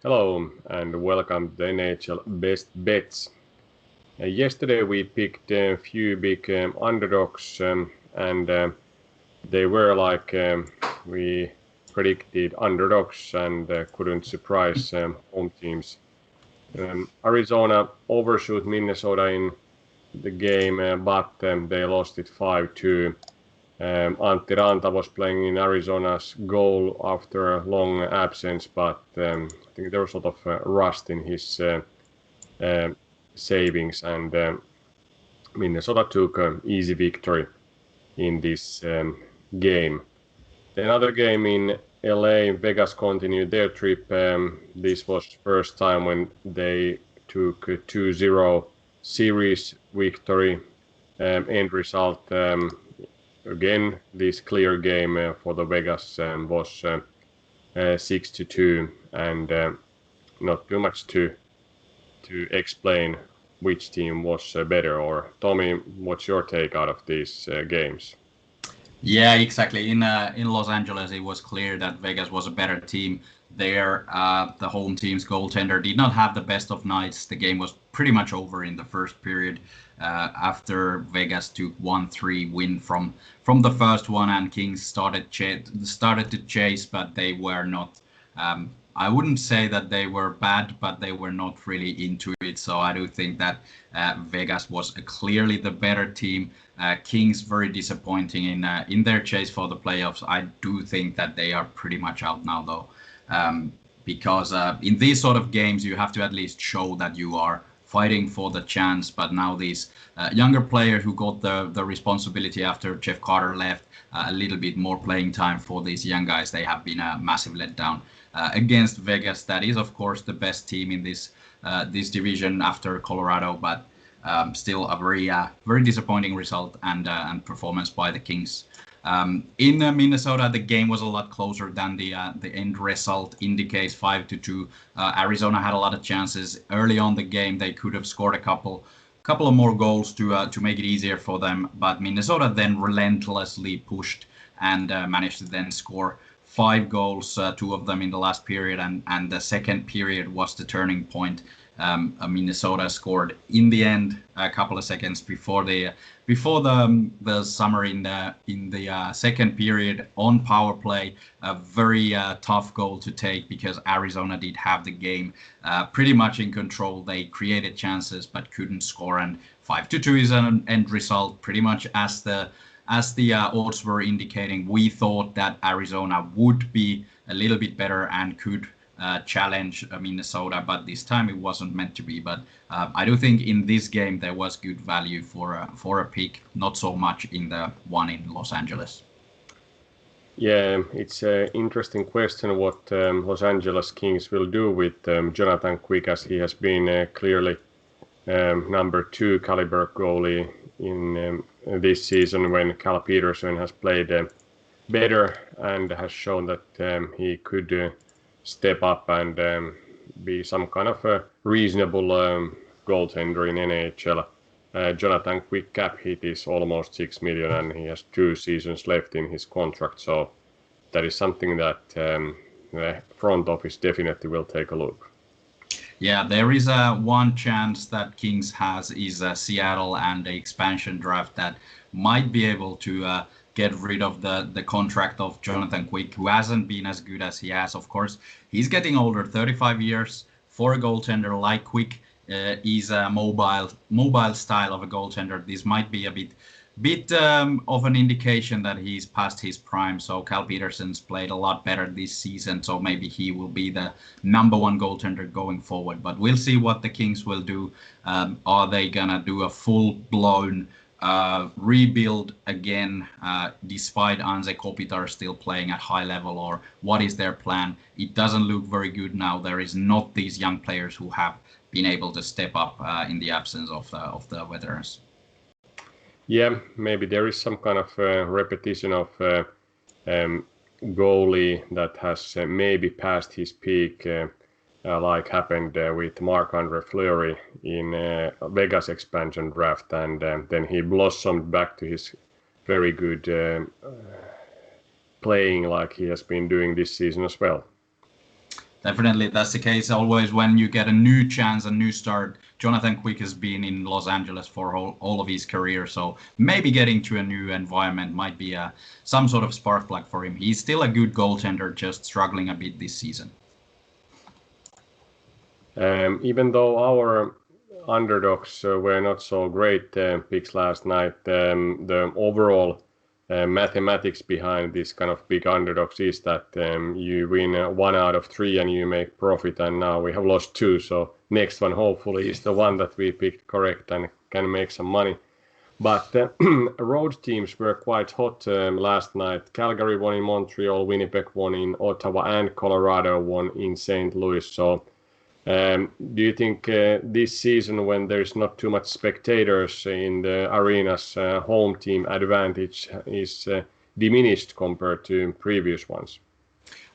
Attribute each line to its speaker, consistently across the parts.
Speaker 1: Hello and welcome to the NHL Best Bets. Yesterday we picked a few big underdogs and they were we predicted underdogs and couldn't surprise home teams. Arizona overshoot Minnesota in the game, but they lost it 5-2. Antti Ranta was playing in Arizona's goal after a long absence, but I think there was sort of rust in his uh, savings, and Minnesota took an easy victory in this game. The another game in LA, Vegas continued their trip. This was first time when they took a 2-0 series victory. End result. Again, this clear game for the Vegas was 6-2, and not too much to explain which team was better. Or Tommy, what's your take out of these games?
Speaker 2: Yeah, exactly. In Los Angeles, it was clear that Vegas was a better team. There, the home team's goaltender did not have the best of nights. The game was pretty much over in the first period after Vegas took 1-3 win from the first one, and Kings started to chase, but they were not. I wouldn't say that they were bad, but they were not really into it. So I do think that Vegas was clearly the better team. Kings very disappointing in their chase for the playoffs. I do think that they are pretty much out now, though, because in these sort of games you have to at least show that you are fighting for the chance. But now these younger players who got the responsibility after Jeff Carter left, a little bit more playing time for these young guys, they have been a massive letdown against Vegas. That is, of course, the best team in this division after Colorado, but still a very disappointing result and performance by the Kings. In Minnesota, the game was a lot closer than the end result indicates. 5-2. Arizona had a lot of chances early on the game. They could have scored a couple of more goals to make it easier for them, but Minnesota then relentlessly pushed and managed to then score 5 goals, 2 of them in the last period, and the second period was the turning point. Minnesota scored in the end a couple of seconds before the summer in the second period on power play. A very tough goal to take because Arizona did have the game pretty much in control. They created chances but couldn't score, and 5-2 is an end result pretty much as the odds were indicating. We thought that Arizona would be a little bit better and could challenge Minnesota, but this time it wasn't meant to be. But I do think in this game there was good value for a pick, not so much in the one in Los Angeles.
Speaker 1: Yeah, it's an interesting question what Los Angeles Kings will do with Jonathan Quick, as he has been clearly number 2 caliber goalie in this season, when Cal Peterson has played better and has shown that he could step up and be some kind of a reasonable goaltender in NHL. Jonathan Quick cap hit is almost 6 million, and he has 2 seasons left in his contract, so that is something that the front office definitely will take a look.
Speaker 2: Yeah, there is one chance that Kings has is Seattle and the expansion draft that might be able to get rid of the contract of Jonathan Quick, who hasn't been as good as he has. Of course, he's getting older, 35 years. For a goaltender like Quick, is a mobile style of a goaltender. This might be a bit of an indication that he's past his prime. So Cal Peterson's played a lot better this season, so maybe he will be the number 1 goaltender going forward. But we'll see what the Kings will do. Are they gonna do a full-blown rebuild again, despite Anze Kopitar still playing at high level, or what is their plan? It doesn't look very good now. There is not these young players who have been able to step up in the absence of the veterans.
Speaker 1: Yeah, maybe there is some kind of repetition of goalie that has maybe passed his peak, like happened with Marc-Andre Fleury in Vegas expansion draft, and then he blossomed back to his very good playing like he has been doing this season as well.
Speaker 2: Definitely, that's the case always when you get a new chance, a new start. Jonathan Quick has been in Los Angeles for all of his career, so maybe getting to a new environment might be some sort of spark plug for him. He's still a good goaltender, just struggling a bit this season.
Speaker 1: Even though our underdogs were not so great picks last night, the overall mathematics behind this kind of big underdogs is that you win 1 out of 3 and you make profit, and now we have lost 2, so next one hopefully is the one that we picked correct and can make some money. But road teams were quite hot last night. Calgary won in Montreal, Winnipeg won in Ottawa, and Colorado won in St. Louis. So do you think this season, when there's not too much spectators in the arenas, home team advantage is diminished compared to previous ones?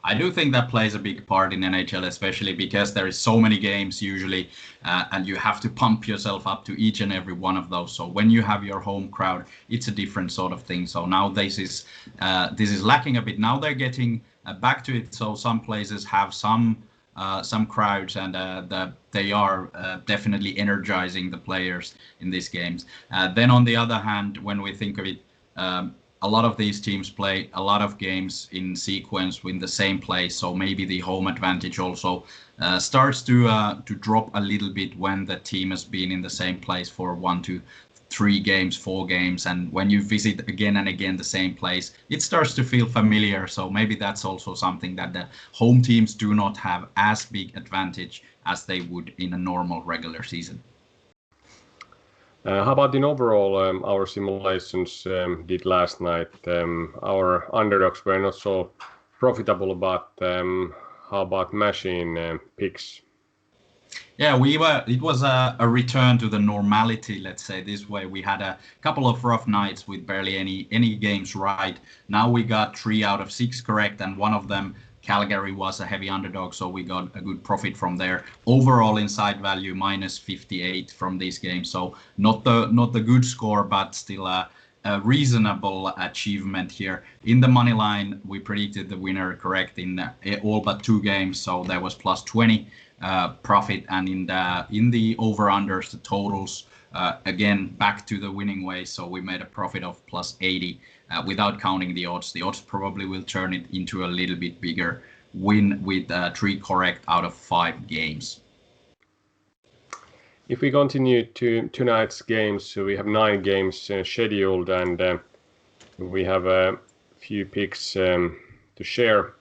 Speaker 2: I do think that plays a big part in NHL, especially because there is so many games usually, and you have to pump yourself up to each and every one of those. So when you have your home crowd, it's a different sort of thing. So now this is lacking a bit. Now they're getting back to it. So some places have some crowds, and they are definitely energizing the players in these games. Then on the other hand, when we think of it, a lot of these teams play a lot of games in sequence in the same place, so maybe the home advantage also starts to drop a little bit when the team has been in the same place for 1 to 3 games, 4 games, and when you visit again and again the same place, it starts to feel familiar. So maybe that's also something that the home teams do not have as big advantage as they would in a normal regular season.
Speaker 1: How about in overall, our simulations did last night? Our underdogs were not so profitable, but how about machine picks?
Speaker 2: Yeah, it was a return to the normality, let's say this way. We had a couple of rough nights with barely any games right. Now we got 3 out of 6 correct, and one of them, Calgary, was a heavy underdog, so we got a good profit from there. Overall inside value -58 from these games, so not the good score, but still a reasonable achievement here. In the money line, we predicted the winner correct in all but 2 games, so there was +20 profit, and in the over-unders, the totals, again back to the winning way, so we made a profit of +80 without counting the odds. The odds probably will turn it into a little bit bigger win with 3 correct out of 5 games.
Speaker 1: If we continue to tonight's games, so we have 9 games scheduled, and we have a few picks to share.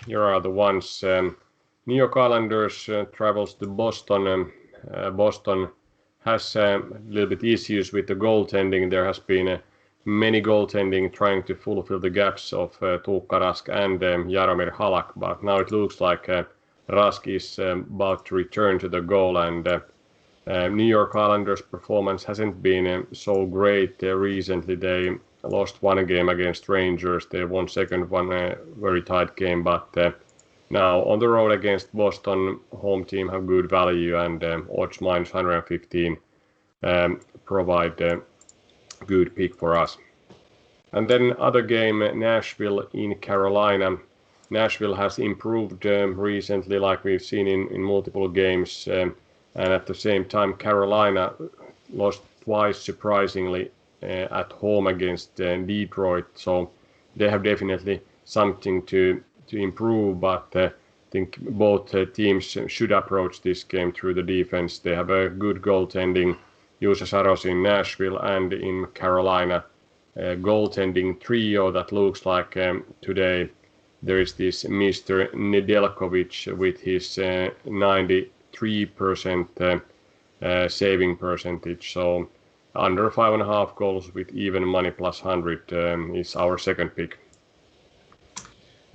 Speaker 1: Here are the ones. New York Islanders travels to Boston. Boston has a little bit issues with the goaltending. There has been many goaltending trying to fulfill the gaps of Tuukka Rask and Jaromir Halak, but now it looks like Rask is about to return to the goal, and New York Islanders' performance hasn't been so great recently. They lost 1 game against Rangers. They won second one, a very tight game, but now on the road against Boston, home team have good value, and odds -115 provide good pick for us. And then other game, Nashville in Carolina. Nashville has improved recently, like we've seen in multiple games, and at the same time Carolina lost twice surprisingly at home against Detroit, so they have definitely something to improve, but I think both teams should approach this game through the defense. They have a good goaltending, Juuse Saros in Nashville, and in Carolina goaltending trio that looks like today there is this Mr. Nedeljkovic with his 93% saving percentage, so under 5.5 goals with even money +100 is our second pick.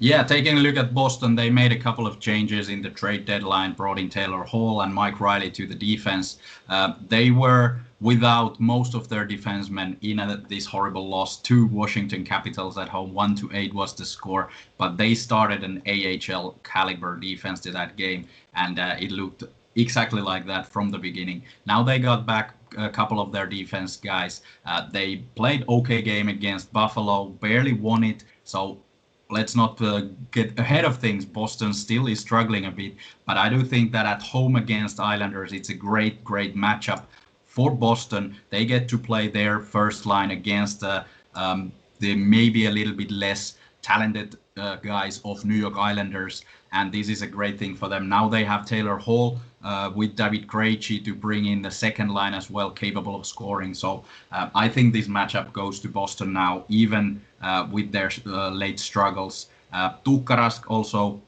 Speaker 2: Yeah, taking a look at Boston, they made a couple of changes in the trade deadline, brought in Taylor Hall and Mike Riley to the defense. They were without most of their defensemen in this horrible loss to Washington Capitals at home. 1-8 was the score, but they started an AHL caliber defense to that game, and it looked exactly like that from the beginning. Now they got back a couple of their defense guys. They played okay game against Buffalo, barely won it, so let's not get ahead of things. Boston still is struggling a bit, but I do think that at home against Islanders, it's a great matchup for Boston. They get to play their first line against the maybe a little bit less talented guys of New York Islanders, and this is a great thing for them. Now they have Taylor Hall with David Krejci to bring in the second line as well, capable of scoring. So I think this matchup goes to Boston now, even with their late struggles. Tuukka Rask also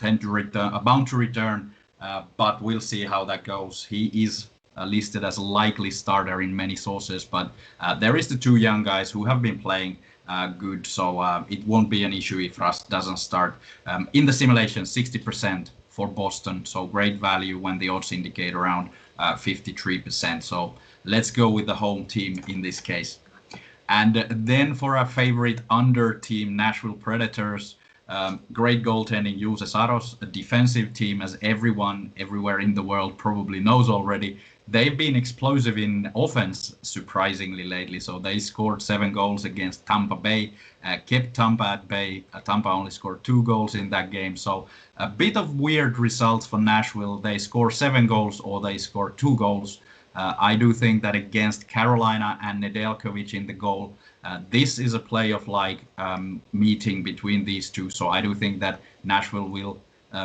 Speaker 2: bound to return, but we'll see how that goes. He is listed as a likely starter in many sources, but there is the two young guys who have been playing good, so it won't be an issue if Rask doesn't start. In the simulation, 60% for Boston, so great value when the odds indicate around 53%. So let's go with the home team in this case. And then for our favorite under team, Nashville Predators, great goaltending, Juuse Saros, a defensive team, as everyone everywhere in the world probably knows already. They've been explosive in offense, surprisingly, lately. So they scored 7 goals against Tampa Bay, kept Tampa at bay. Tampa only scored 2 goals in that game. So a bit of weird results for Nashville. They score 7 goals or they score 2 goals. I do think that against Carolina and Nedeljkovic in the goal, this is a play of like meeting between these two. So I do think that Nashville will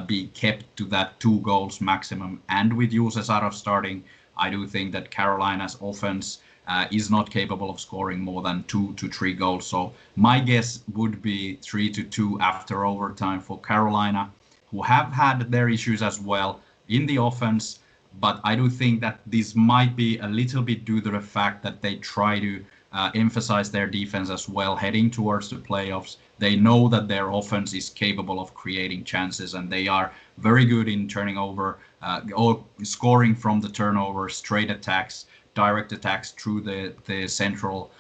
Speaker 2: be kept to that 2 goals maximum. And with Juuse Saros starting, I do think that Carolina's offense is not capable of scoring more than 2 to 3 goals. So my guess would be 3-2 after overtime for Carolina, who have had their issues as well in the offense. But I do think that this might be a little bit due to the fact that they try to emphasize their defense as well heading towards the playoffs. They know that their offense is capable of creating chances, and they are very good in turning over or scoring from the turnover, straight attacks, direct attacks through the central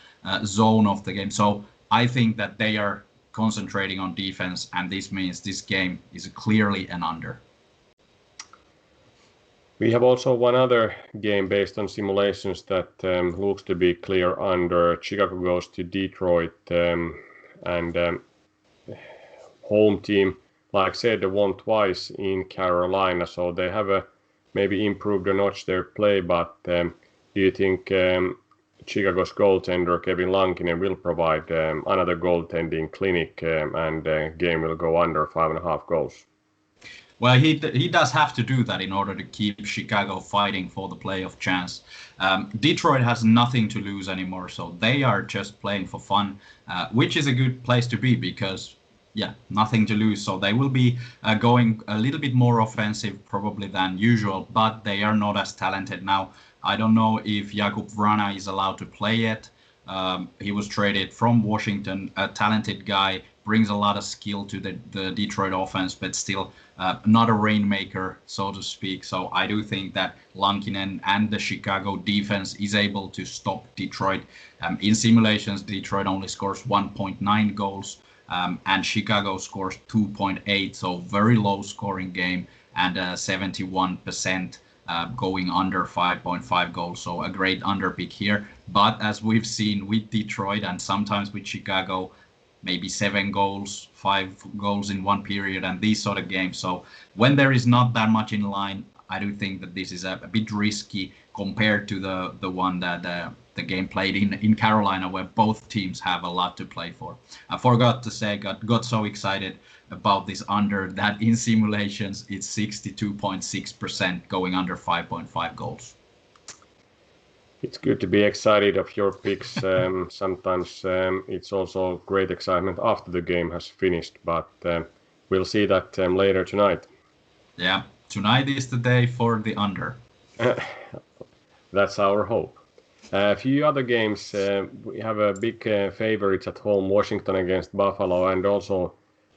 Speaker 2: zone of the game. So I think that they are concentrating on defense, and this means this game is clearly an under.
Speaker 1: We have also one other game based on simulations that looks to be clear under. Chicago goes to Detroit, and home team, like I said, they won twice in Carolina, so they have maybe improved a notch their play. But do you think Chicago's goaltender Kevin Lankinen will provide another goaltending clinic, and the game will go under 5.5 goals?
Speaker 2: Well, he does have to do that in order to keep Chicago fighting for the playoff chance. Detroit has nothing to lose anymore, so they are just playing for fun, which is a good place to be because, yeah, nothing to lose. So they will be going a little bit more offensive probably than usual, but they are not as talented now. I don't know if Jakub Vrana is allowed to play yet. He was traded from Washington, a talented guy, brings a lot of skill to the Detroit offense, but still not a rainmaker, so to speak. So I do think that Lankinen and the Chicago defense is able to stop Detroit. In simulations, Detroit only scores 1.9 goals, and Chicago scores 2.8, so very low scoring game, and 71% going under 5.5 goals, so a great underpick here. But as we've seen with Detroit and sometimes with Chicago, maybe 7 goals, 5 goals in one period, and these sort of games. So when there is not that much in line, I do think that this is a bit risky compared to the one that the game played in Carolina, where both teams have a lot to play for. I forgot to say, got so excited about this under that in simulations it's 62.6% going under 5.5 goals.
Speaker 1: It's good to be excited of your picks. Sometimes it's also great excitement after the game has finished, but we'll see that later tonight.
Speaker 2: Yeah, tonight is the day for the under.
Speaker 1: That's our hope. A few other games. We have a big favorites at home, Washington against Buffalo, and also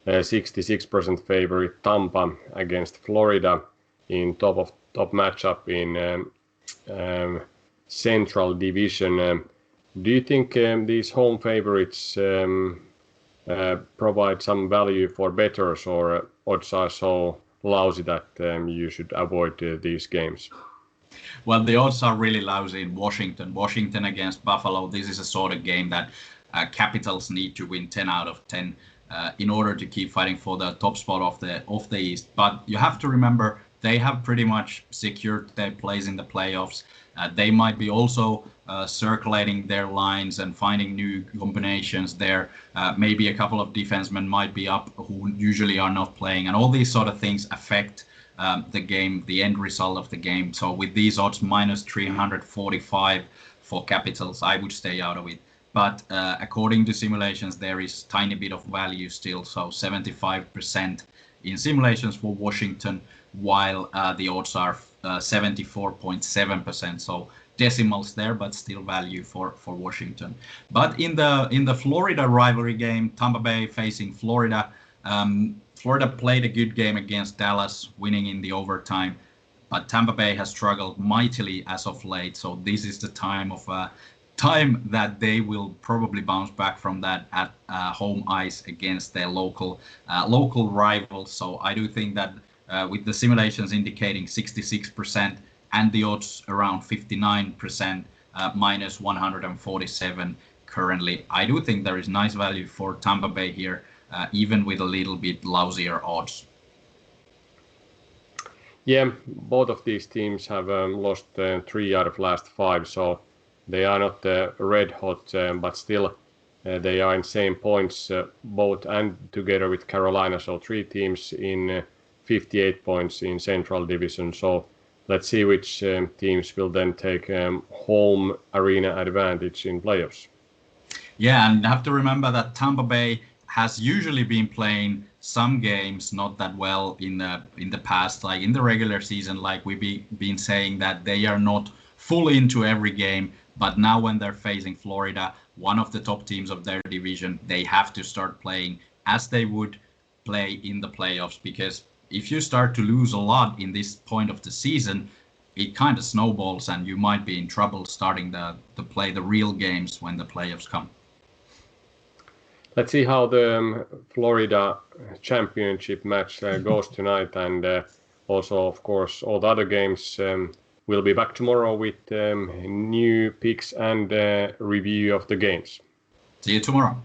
Speaker 1: 66% favorite Tampa against Florida in top matchup in Central Division. Do you think these home favorites provide some value for bettors, or odds are so lousy that you should avoid these games?
Speaker 2: Well, the odds are really lousy in Washington. Washington against Buffalo, this is a sort of game that Capitals need to win 10 out of 10 in order to keep fighting for the top spot of the East. But you have to remember they have pretty much secured their place in the playoffs. They might be also circulating their lines and finding new combinations there. Maybe a couple of defensemen might be up who usually are not playing, and all these sort of things affect the game, the end result of the game. So with these odds, minus 345 for Capitals, I would stay out of it. But according to simulations, there is tiny bit of value still, so 75% in simulations for Washington, while the odds are 74.7%. So decimals there, but still value for Washington. But in the Florida rivalry game, Tampa Bay facing Florida, Florida played a good game against Dallas, winning in the overtime. But Tampa Bay has struggled mightily as of late, so this is the time that they will probably bounce back from that at home ice against their local rivals. So I do think that with the simulations indicating 66% and the odds around 59%, minus 147 currently, I do think there is nice value for Tampa Bay here, even with a little bit lousier odds.
Speaker 1: Yeah, both of these teams have lost 3 out of last 5, so they are not red hot, but still they are in same points, both and together with Carolina. So 3 teams in 58 points in Central Division. So let's see which teams will then take home arena advantage in playoffs.
Speaker 2: Yeah, and have to remember that Tampa Bay has usually been playing some games not that well in the past, like in the regular season, like we've been saying that they are not full into every game. But now when they're facing Florida, one of the top teams of their division, they have to start playing as they would play in the playoffs, because if you start to lose a lot in this point of the season, it kind of snowballs and you might be in trouble starting to play the real games when the playoffs come.
Speaker 1: Let's see how the Florida championship match goes tonight, and also, of course, all the other games. We'll be back tomorrow with new picks and review of the games.
Speaker 2: See you tomorrow.